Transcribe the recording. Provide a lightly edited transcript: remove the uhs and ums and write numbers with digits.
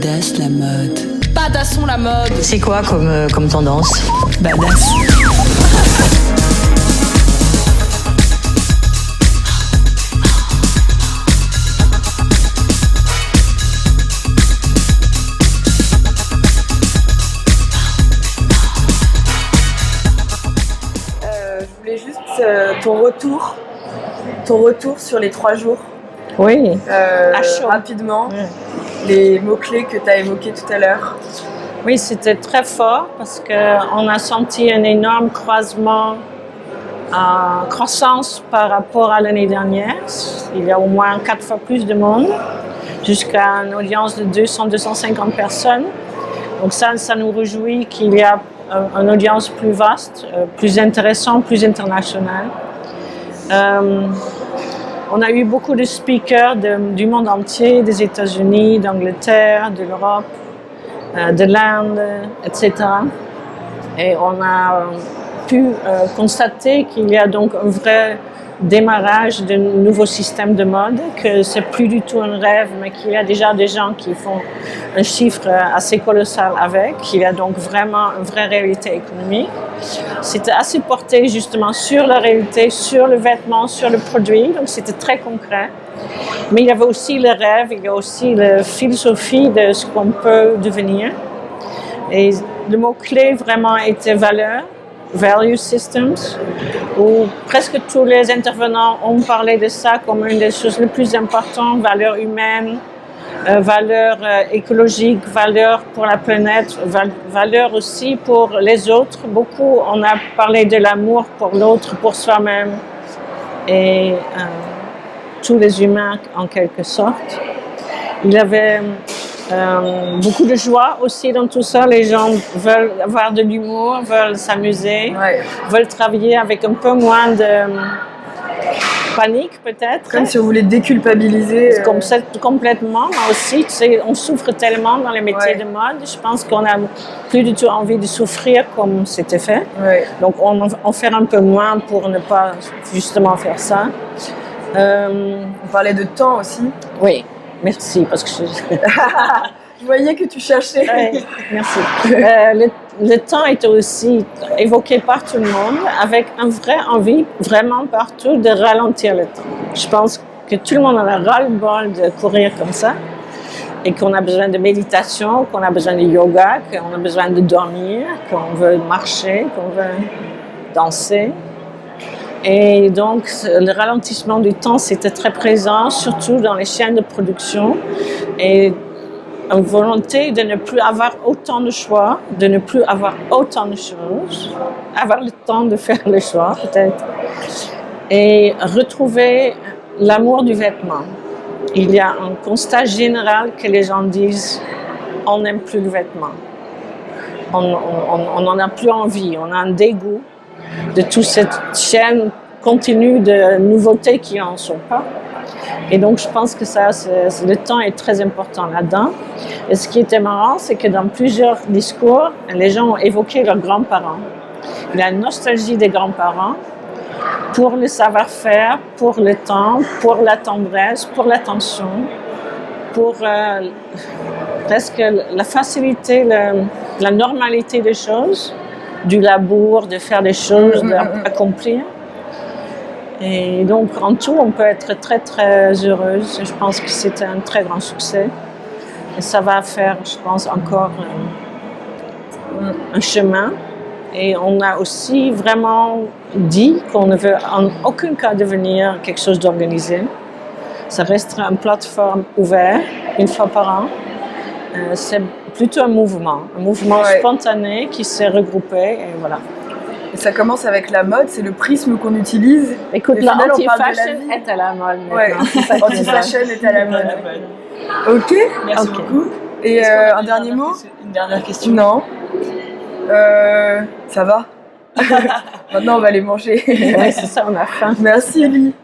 Badass la mode. Badassons la mode. C'est quoi comme tendance? Badass. Je voulais juste ton retour sur les 3 jours. Oui, Rapidement, les mots-clés que tu as évoqués tout à l'heure. oui, c'était très fort parce qu'on a senti un énorme croissance par rapport à l'année dernière. Il y a au moins 4 fois plus de monde, jusqu'à une audience de 200-250 personnes. Donc ça nous réjouit qu'il y a une audience plus vaste, plus intéressante, plus internationale. On a eu beaucoup de speakers du monde entier, des États-Unis, d'Angleterre, de l'Europe, de l'Inde, etc. Et on a pu constater qu'il y a donc un vrai démarrage d'un nouveau système de mode, que c'est plus du tout un rêve, mais qu'il y a déjà des gens qui font un chiffre assez colossal avec, qu'il y a donc vraiment une vraie réalité économique. C'était assez porté justement sur la réalité, sur le vêtement, sur le produit, donc c'était très concret. Mais il y avait aussi le rêve, il y a aussi la philosophie de ce qu'on peut devenir. Et le mot-clé vraiment était valeur. Value Systems, où presque tous les intervenants ont parlé de ça comme une des choses les plus importantes, valeurs humaines, valeurs écologiques, valeurs pour la planète, valeurs aussi pour les autres. Beaucoup, on a parlé de l'amour pour l'autre, pour soi-même et tous les humains en quelque sorte. Il y avait beaucoup de joie aussi dans tout ça. Les gens veulent avoir de l'humour, veulent s'amuser, veulent travailler avec un peu moins de panique peut-être. Comme si on voulait déculpabiliser. Comme ça, complètement. Moi aussi, tu sais, on souffre tellement dans les métiers de mode. Je pense qu'on a plus du tout envie de souffrir comme c'était fait. Donc on fait un peu moins pour ne pas justement faire ça. On parlait de temps aussi. Oui. Merci, parce que je voyais que tu cherchais. Oui, merci. Le temps était aussi évoqué par tout le monde, avec une vraie envie, vraiment partout, de ralentir le temps. Je pense que tout le monde a le ras-le-bol de courir comme ça, et qu'on a besoin de méditation, qu'on a besoin de yoga, qu'on a besoin de dormir, qu'on veut marcher, qu'on veut danser. Et donc, le ralentissement du temps, c'était très présent, surtout dans les chaînes de production. Et une volonté de ne plus avoir autant de choix, de ne plus avoir autant de choses, avoir le temps de faire le choix, peut-être. Et retrouver l'amour du vêtement. Il y a un constat général que les gens disent « on n'aime plus le vêtement ». On n'en a plus envie, on a un dégoût de toute cette chaîne continue de nouveautés qui n'en sont pas. Et donc, je pense que le temps est très important là-dedans. Et ce qui était marrant, c'est que dans plusieurs discours, les gens ont évoqué leurs grands-parents. Il y a une nostalgie des grands-parents pour le savoir-faire, pour le temps, pour la tendresse, pour l'attention, pour presque la facilité, la normalité des choses, du labour, de faire des choses, d'accomplir. Et donc, en tout, on peut être très, très heureuse. Je pense que c'était un très grand succès. Et ça va faire, je pense, encore un chemin. Et on a aussi vraiment dit qu'on ne veut en aucun cas devenir quelque chose d'organisé. Ça restera une plateforme ouverte, une fois par an. C'est plutôt un mouvement spontané qui s'est regroupé, et voilà. Et ça commence avec la mode, c'est le prisme qu'on utilise. Écoute, l'anti-fashion est à la mode maintenant. L'anti-fashion est à la mode. Ok, merci beaucoup. Et un dernier mot? Une dernière question? Non. Ça va. Maintenant, on va aller manger. Oui, c'est ça, on a faim. Merci, Elie.